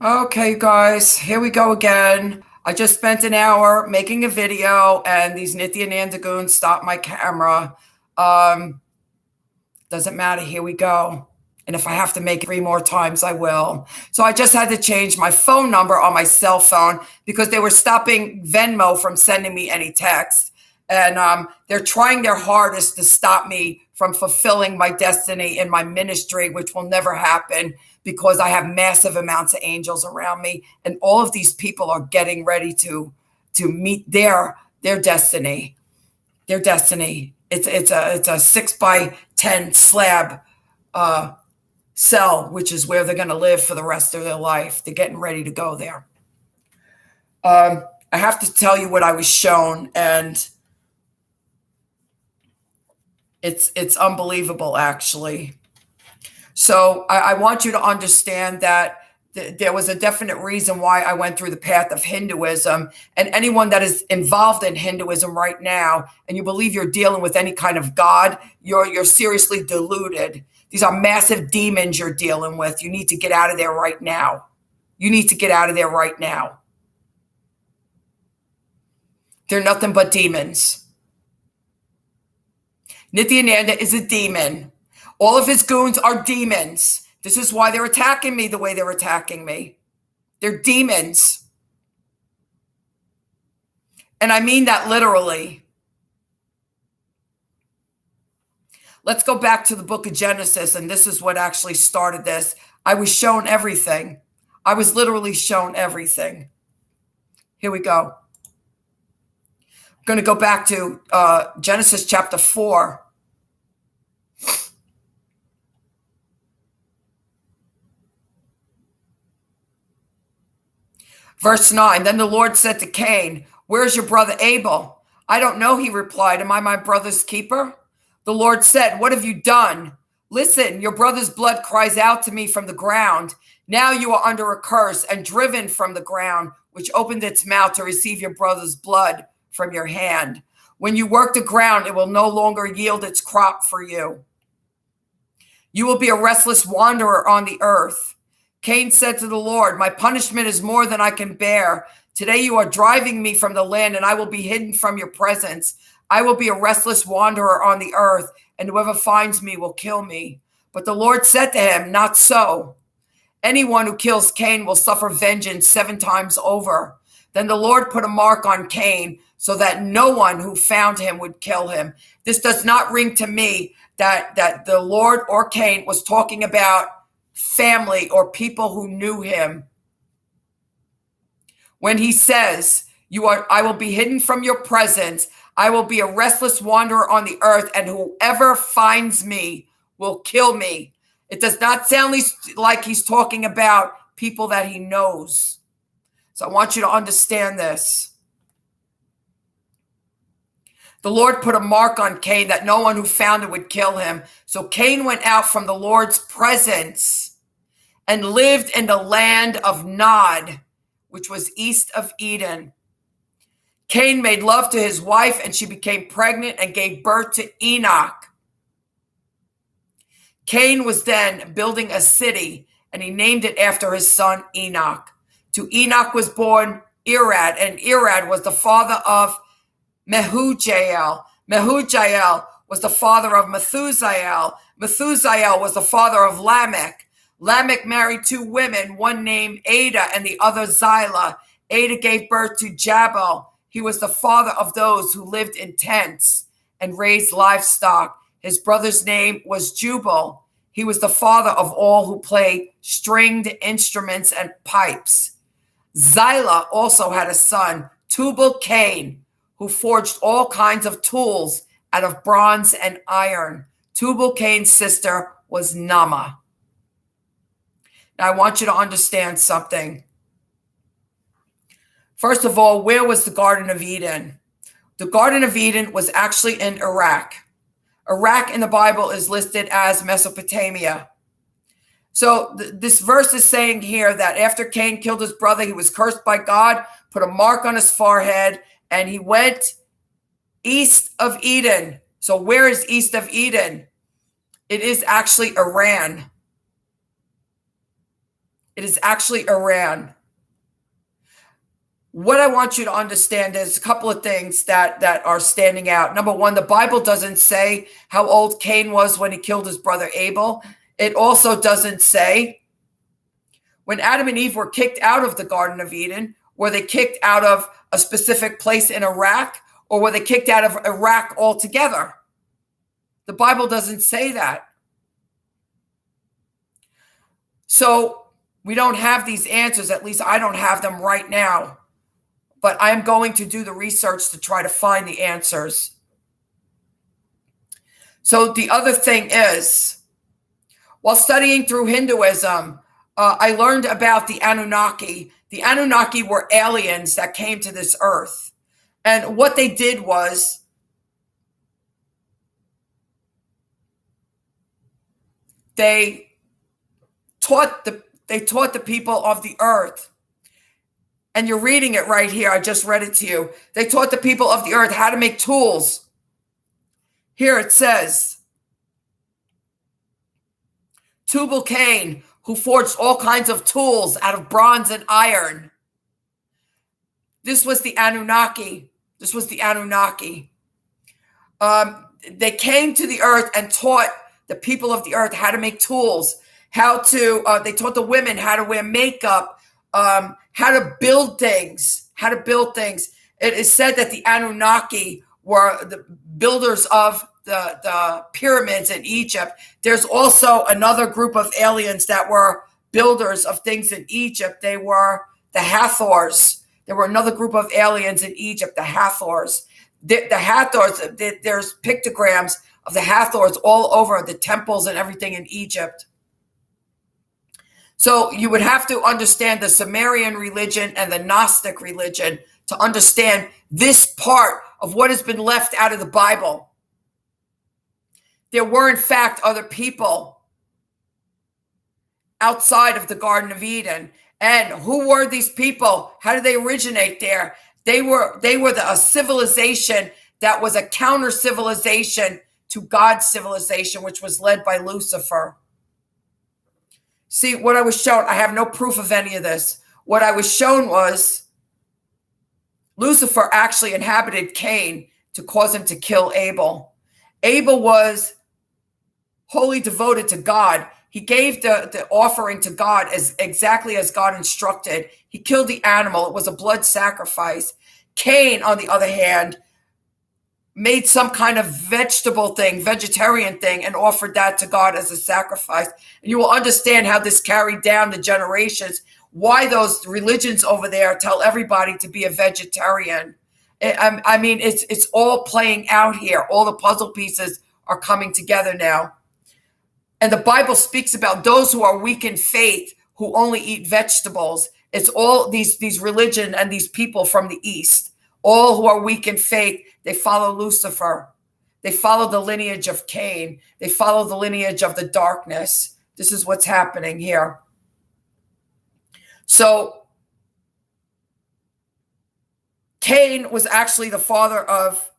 Okay, guys, here we go again. I just spent an hour making a video, and these Nithya Nandagoons stopped my camera. Um, doesn't matter. Here we go. And if I have to make it 3 more times, I will. So I just had to change my phone number on my cell phone because they were stopping Venmo from sending me any text. And they're trying their hardest to stop me from fulfilling my destiny in my ministry, which will never happen because I have massive amounts of angels around me. And all of these people are getting ready to meet their destiny. Their destiny. It's a 6 by 10 slab cell, which is where they're going to live for the rest of their life. They're getting ready to go there. I have to tell you what I was shown, and it's unbelievable, actually. So I want you to understand that there was a definite reason why I went through the path of Hinduism. And anyone that is involved in Hinduism right now, and you believe you're dealing with any kind of God, you're seriously deluded. These are massive demons you're dealing with. You need to get out of there right now. You need to get out of there right now. They're nothing but demons. Nityananda is a demon. All of his goons are demons. This is why they're attacking me the way they're attacking me. They're demons. And I mean that literally. Let's go back to the book of Genesis, and this is what actually started this. I was shown everything. I was literally shown everything. Here we go. I'm going to go back to Genesis chapter 4. Verse 9, then the Lord said to Cain, where's your brother Abel? I don't know, he replied. Am I my brother's keeper? The Lord said, what have you done? Listen, your brother's blood cries out to me from the ground. Now you are under a curse and driven from the ground, which opened its mouth to receive your brother's blood from your hand. When you work the ground, it will no longer yield its crop for you. You will be a restless wanderer on the earth. Cain said to the Lord, my punishment is more than I can bear. Today you are driving me from the land, and I will be hidden from your presence. I will be a restless wanderer on the earth, and whoever finds me will kill me. But the Lord said to him, not so. Anyone who kills Cain will suffer vengeance 7 times over. Then the Lord put a mark on Cain so that no one who found him would kill him. This does not ring to me that the Lord or Cain was talking about family or people who knew him. When he says, I will be hidden from your presence, I will be a restless wanderer on the earth, and whoever finds me will kill me. It does not sound like he's talking about people that he knows. So I want you to understand this. The Lord put a mark on Cain that no one who found it would kill him. So Cain went out from the Lord's presence and lived in the land of Nod, which was east of Eden. Cain made love to his wife, and she became pregnant and gave birth to Enoch. Cain was then building a city, and he named it after his son Enoch. To Enoch was born Irad, and Irad was the father of Mehujael. Mehujael was the father of Methusael. Methusael was the father of Lamech. Lamech married 2 women, one named Ada and the other Zillah. Ada gave birth to Jabal. He was the father of those who lived in tents and raised livestock. His brother's name was Jubal. He was the father of all who played stringed instruments and pipes. Zillah also had a son, Tubal-Cain, who forged all kinds of tools out of bronze and iron. Tubal-Cain's sister was Naamah. Now, I want you to understand something. First of all, where was the Garden of Eden? The Garden of Eden was actually in Iraq. Iraq in the Bible is listed as Mesopotamia. So this verse is saying here that after Cain killed his brother, he was cursed by God, put a mark on his forehead, and he went east of Eden. So where is east of Eden? It is actually Iran. It is actually Iran. What I want you to understand is a couple of things that are standing out. Number one, the Bible doesn't say how old Cain was when he killed his brother Abel. It also doesn't say when Adam and Eve were kicked out of the Garden of Eden, were they kicked out of a specific place in Iraq, or were they kicked out of Iraq altogether? The Bible doesn't say that. So we don't have these answers. At least I don't have them right now. But I'm going to do the research to try to find the answers. So the other thing is, while studying through Hinduism, I learned about the Annunaki. The Annunaki were aliens that came to this earth. And what they did was they taught the people of the earth. And you're reading it right here. I just read it to you. They taught the people of the earth how to make tools. Here it says, Tubal Cain, who forged all kinds of tools out of bronze and iron. This was the Anunnaki. This was the Anunnaki. They came to the earth and taught the people of the earth how to make tools, they taught the women how to wear makeup, how to build things, It is said that the Anunnaki were the builders of the pyramids in Egypt. There's also another group of aliens that were builders of things in Egypt. They were the Hathors. There were another group of aliens in Egypt, the Hathors. The Hathors, there's pictograms of the Hathors all over the temples and everything in Egypt. So you would have to understand the Sumerian religion and the Gnostic religion to understand this part of what has been left out of the Bible. There were, in fact, other people outside of the Garden of Eden. And who were these people? How did they originate there? They were a civilization that was a counter civilization to God's civilization, which was led by Lucifer. See, what I was shown, I have no proof of any of this. What I was shown was Lucifer actually inhabited Cain to cause him to kill Abel. Abel was wholly devoted to God. He gave the offering to God exactly as God instructed. He killed the animal. It was a blood sacrifice. Cain, on the other hand, made some kind of vegetarian thing, and offered that to God as a sacrifice. And you will understand how this carried down the generations, why those religions over there tell everybody to be a vegetarian. I mean, it's all playing out here. All the puzzle pieces are coming together now. And the Bible speaks about those who are weak in faith, who only eat vegetables. It's all these religion and these people from the East, all who are weak in faith. They follow Lucifer. They follow the lineage of Cain. They follow the lineage of the darkness. This is what's happening here. So Cain was actually the father of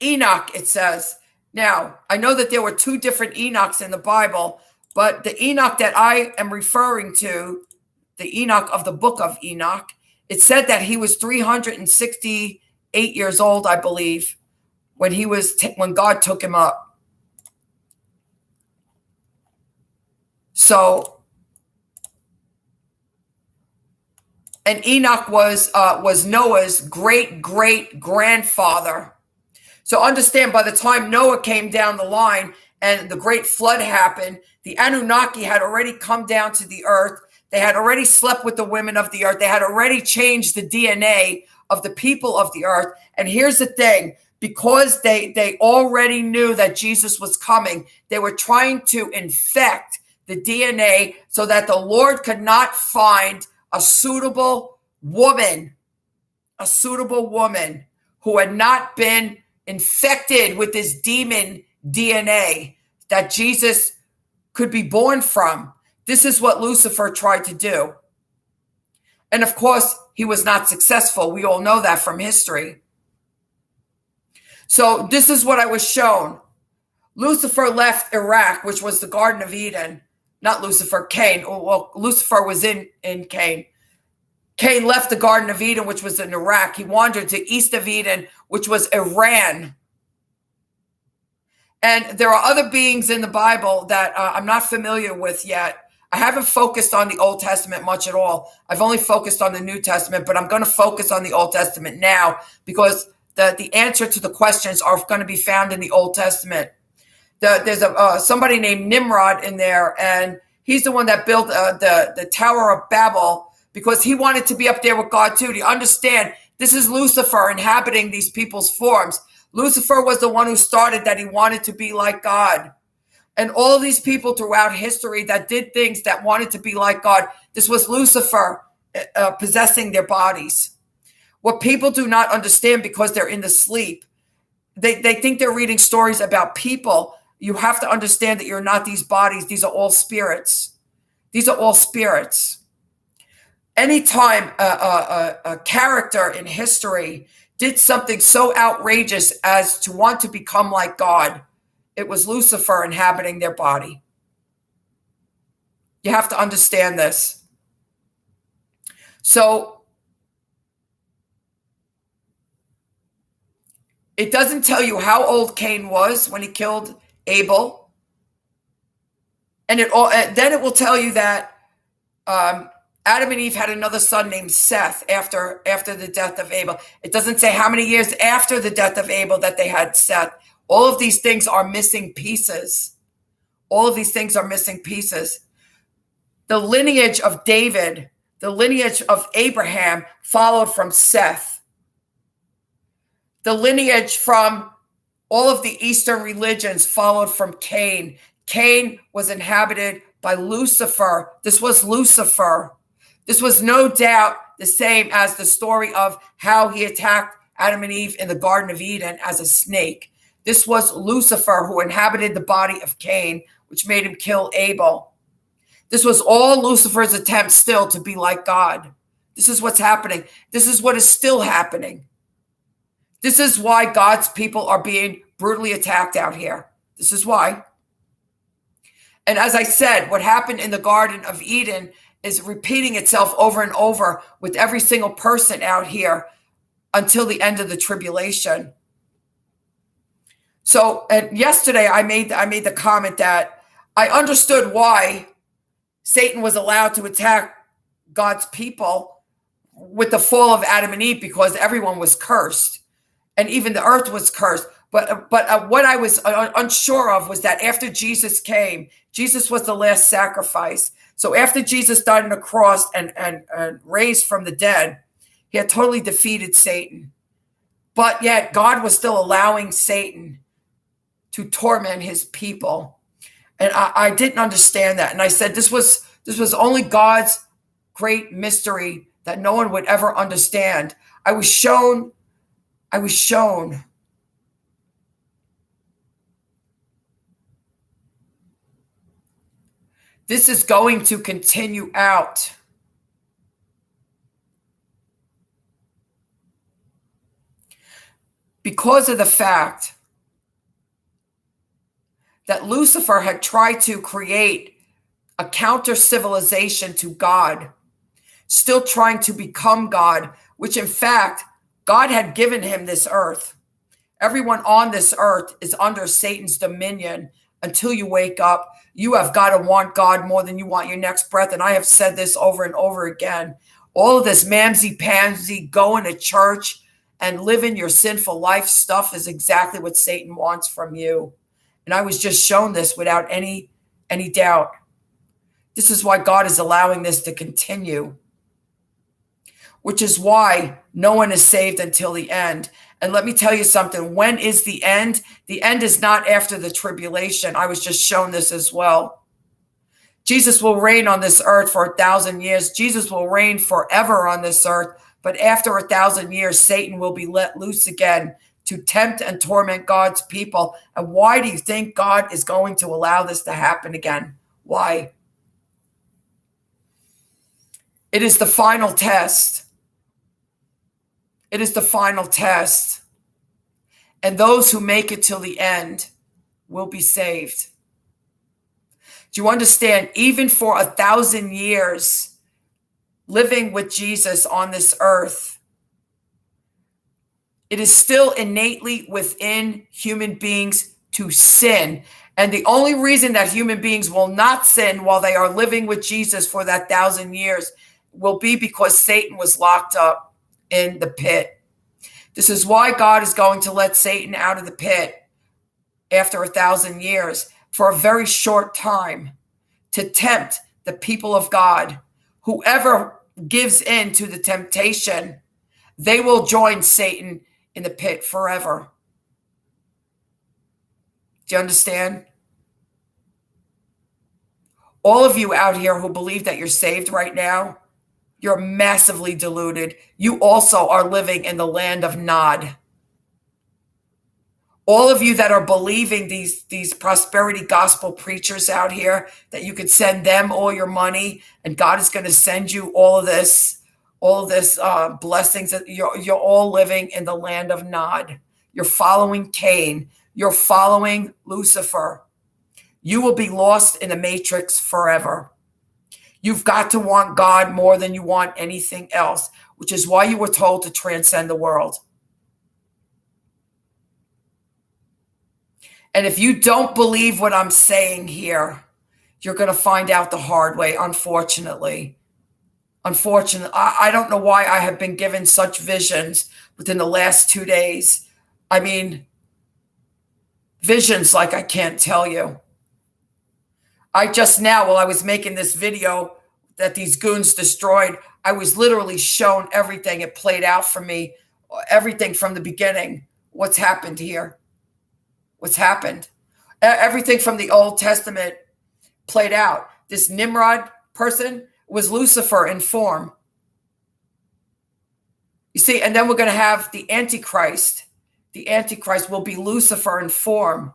Enoch, it says. Now, I know that there were two different Enochs in the Bible, but the Enoch that I am referring to, the Enoch of the book of Enoch, it said that he was 368 years old, I believe, when when God took him up. So, and Enoch was Noah's great-great-grandfather. So understand, by the time Noah came down the line and the great flood happened, the Anunnaki had already come down to the earth. They had already slept with the women of the earth. They had already changed the DNA of the people of the earth. And here's the thing, because they already knew that Jesus was coming, they were trying to infect the DNA so that the Lord could not find a suitable woman who had not been infected with this demon DNA that Jesus could be born from. This is what Lucifer tried to do. And of course, he was not successful. We all know that from history. So this is what I was shown. Lucifer left Iraq, which was the Garden of Eden. not Lucifer, Cain. Well, Lucifer was in Cain. Cain left the Garden of Eden, which was in Iraq. He wandered to east of Eden, which was Iran. And there are other beings in the Bible that I'm not familiar with yet. I haven't focused on the Old Testament much at all. I've only focused on the New Testament, but I'm going to focus on the Old Testament now because the answer to the questions are going to be found in the Old Testament. There's somebody named Nimrod in there, and he's the one that built the Tower of Babel because he wanted to be up there with God too. Do you understand? This is Lucifer inhabiting these people's forms. Lucifer was the one who started that he wanted to be like God. And all of these people throughout history that did things that wanted to be like God, this was Lucifer possessing their bodies. What people do not understand because they're in the sleep, they think they're reading stories about people. You have to understand that you're not these bodies. These are all spirits. These are all spirits. Anytime a character in history did something so outrageous as to want to become like God, it was Lucifer inhabiting their body. You have to understand this. So it doesn't tell you how old Cain was when he killed Abel. And then it will tell you that Adam and Eve had another son named Seth after the death of Abel. It doesn't say how many years after the death of Abel that they had Seth. All of these things are missing pieces. All of these things are missing pieces. The lineage of David, the lineage of Abraham followed from Seth. The lineage from all of the Eastern religions followed from Cain. Cain was inhabited by Lucifer. This was Lucifer. This was no doubt the same as the story of how he attacked Adam and Eve in the Garden of Eden as a snake. This was Lucifer who inhabited the body of Cain, which made him kill Abel. This was all Lucifer's attempt still to be like God. This is what's happening. This is what is still happening. This is why God's people are being brutally attacked out here. This is why. And as I said, what happened in the Garden of Eden is repeating itself over and over with every single person out here until the end of the tribulation. So yesterday I made the comment that I understood why Satan was allowed to attack God's people with the fall of Adam and Eve because everyone was cursed and even the earth was cursed. But what I was unsure of was that after Jesus came, Jesus was the last sacrifice. So after Jesus died on the cross and raised from the dead, he had totally defeated Satan. But yet God was still allowing Satan to torment his people. And I didn't understand that. And I said, this was only God's great mystery that no one would ever understand. I was shown this is going to continue out. Because of the fact that Lucifer had tried to create a counter civilization to God, still trying to become God, which in fact, God had given him this earth. Everyone on this earth is under Satan's dominion until you wake up. You have got to want God more than you want your next breath. And I have said this over and over again. All of this mamsy-pamsy, going to church and living your sinful life stuff is exactly what Satan wants from you. And I was just shown this without any doubt. This is why God is allowing this to continue, which is why no one is saved until the end. And let me tell you something. When is the end? The end is not after the tribulation. I was just shown this as well. Jesus will reign on this earth for 1,000 years. Jesus will reign forever on this earth. But after 1,000 years, Satan will be let loose again to tempt and torment God's people. And why do you think God is going to allow this to happen again? Why? It is the final test. It is the final test. And those who make it till the end will be saved. Do you understand? Even for 1,000 years living with Jesus on this earth, it is still innately within human beings to sin. And the only reason that human beings will not sin while they are living with Jesus for that 1,000 years will be because Satan was locked up in the pit. This is why God is going to let Satan out of the pit after 1,000 years for a very short time to tempt the people of God. Whoever gives in to the temptation, they will join Satan in the pit forever. Do you understand? All of you out here who believe that you're saved right now, you're massively deluded. You also are living in the land of Nod. All of you that are believing these prosperity gospel preachers out here, that you could send them all your money and God is going to send you all of this blessings, that you're all living in the land of Nod. You're following Cain. You're following Lucifer. You will be lost in the matrix forever. You've got to want God more than you want anything else, which is why you were told to transcend the world. And if you don't believe what I'm saying here, you're going to find out the hard way, unfortunately. Unfortunately, I don't know why I have been given such visions within the last 2 days. I mean, visions like I can't tell you. I just now, while I was making this video that these goons destroyed, I was literally shown everything. It played out for me, everything from the beginning. What's happened here? What's happened? Everything from the Old Testament played out. This Nimrod person was Lucifer in form. You see, and then we're going to have the Antichrist. The Antichrist will be Lucifer in form.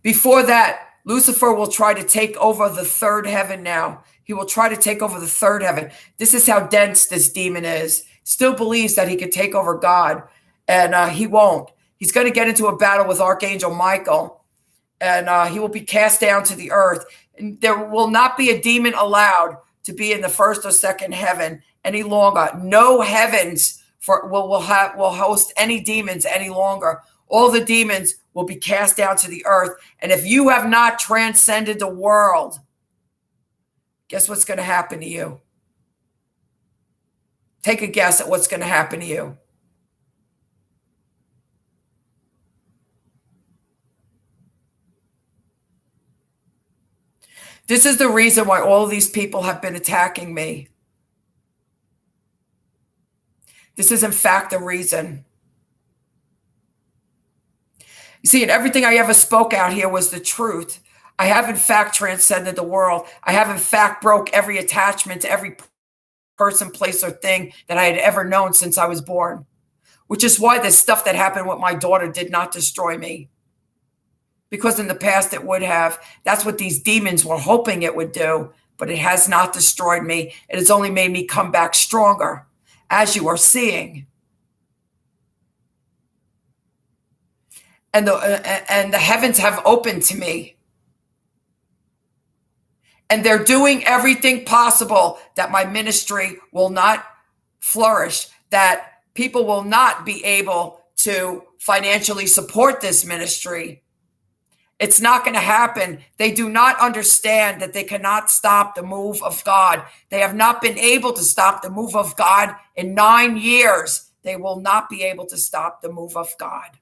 Before that, Lucifer will try to take over the third heaven now. He will try to take over the third heaven. This is how dense this demon is. Still believes that he could take over God, and he won't. He's going to get into a battle with Archangel Michael, and he will be cast down to the earth. And there will not be a demon allowed to be in the first or second heaven any longer. No heavens will host any demons any longer. All the demons will be cast down to the earth. And if you have not transcended the world, guess what's going to happen to you? Take a guess at what's going to happen to you. This is the reason why all of these people have been attacking me. This is, in fact, the reason. You see, and everything I ever spoke out here was the truth. I have, in fact, transcended the world. I have, in fact, broke every attachment to every person, place, or thing that I had ever known since I was born, which is why the stuff that happened with my daughter did not destroy me. Because in the past it would have. That's what these demons were hoping it would do, but it has not destroyed me. It has only made me come back stronger, as you are seeing. And the heavens have opened to me. And they're doing everything possible that my ministry will not flourish, that people will not be able to financially support this ministry. It's not going to happen. They do not understand that they cannot stop the move of God. They have not been able to stop the move of God in 9 years. They will not be able to stop the move of God.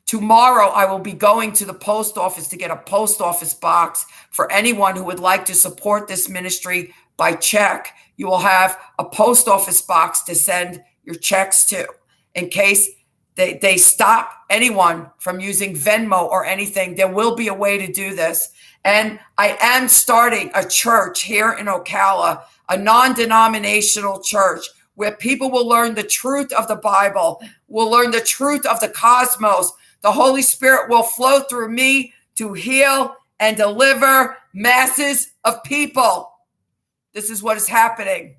Tomorrow, I will be going to the post office to get a post office box for anyone who would like to support this ministry by check. You will have a post office box to send your checks to in case they stop anyone from using Venmo or anything. There will be a way to do this. And I am starting a church here in Ocala, a non-denominational church where people will learn the truth of the Bible, will learn the truth of the cosmos. The Holy Spirit will flow through me to heal and deliver masses of people. This is what is happening.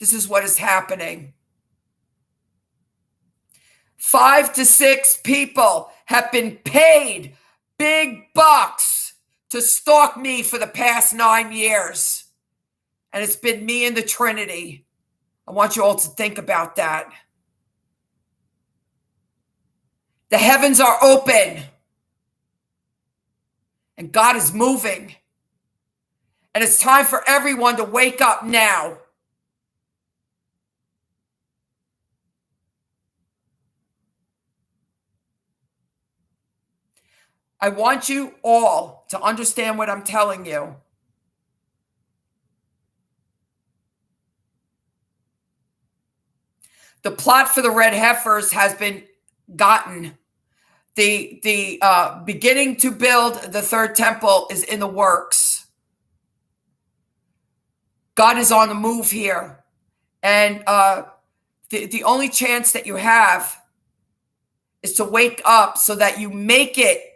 This is what is happening. 5 to 6 people have been paid big bucks to stalk me for the past 9 years. And it's been me and the Trinity. I want you all to think about that. The heavens are open. And God is moving. And it's time for everyone to wake up now. I want you all to understand what I'm telling you. The plot for the red heifers has been gotten. The beginning to build the third temple is in the works. God is on the move here. And the only chance that you have is to wake up so that you make it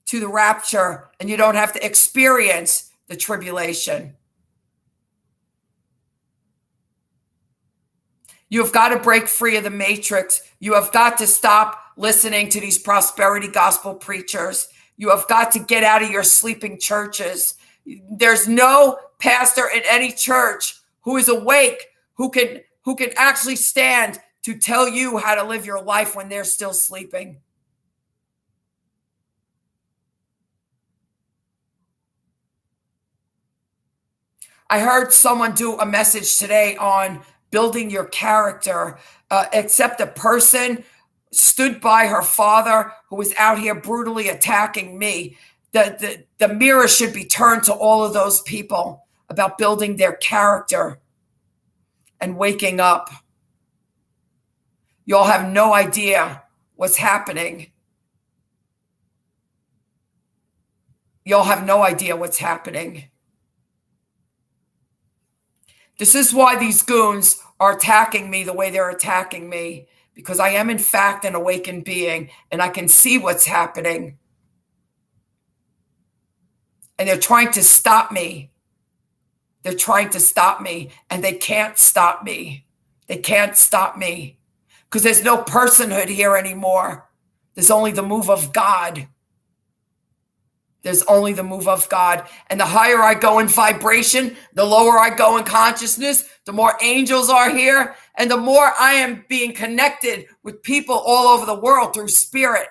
to the rapture and you don't have to experience the tribulation. You have got to break free of the matrix. You have got to stop listening to these prosperity gospel preachers. You have got to get out of your sleeping churches. There's no pastor in any church who is awake, who can actually stand to tell you how to live your life when they're still sleeping. I heard someone do a message today on building your character, except a person stood by her father who was out here brutally attacking me. The mirror should be turned to all of those people about building their character and waking up. Y'all have no idea what's happening. Y'all have no idea what's happening. This is why these goons are attacking me the way they're attacking me, because I am in fact an awakened being and I can see what's happening. And they're trying to stop me. They're trying to stop me and they can't stop me. They can't stop me because there's no personhood here anymore. There's only the move of God. There's only the move of God. And the higher I go in vibration, the lower I go in consciousness, the more angels are here, and the more I am being connected with people all over the world through spirit.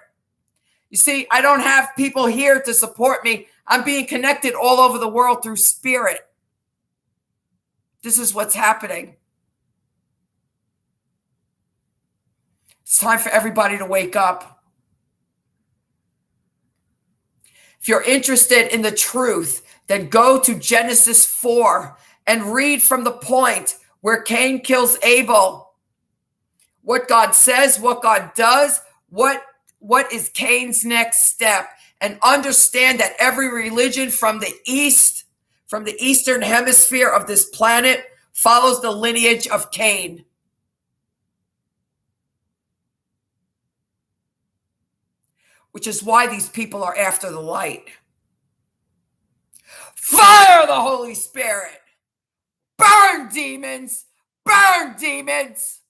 You see, I don't have people here to support me. I'm being connected all over the world through spirit. This is what's happening. It's time for everybody to wake up. If you're interested in the truth, then go to Genesis 4 and read from the point where Cain kills Abel. What God says, what God does, what is Cain's next step, and understand that every religion from the east, from the eastern hemisphere of this planet, follows the lineage of Cain. Which is why these people are after the light. Fire the Holy Spirit! Burn demons! Burn demons!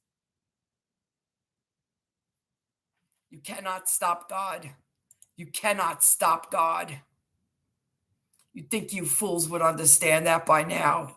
You cannot stop God. You cannot stop God. You'd think you fools would understand that by now.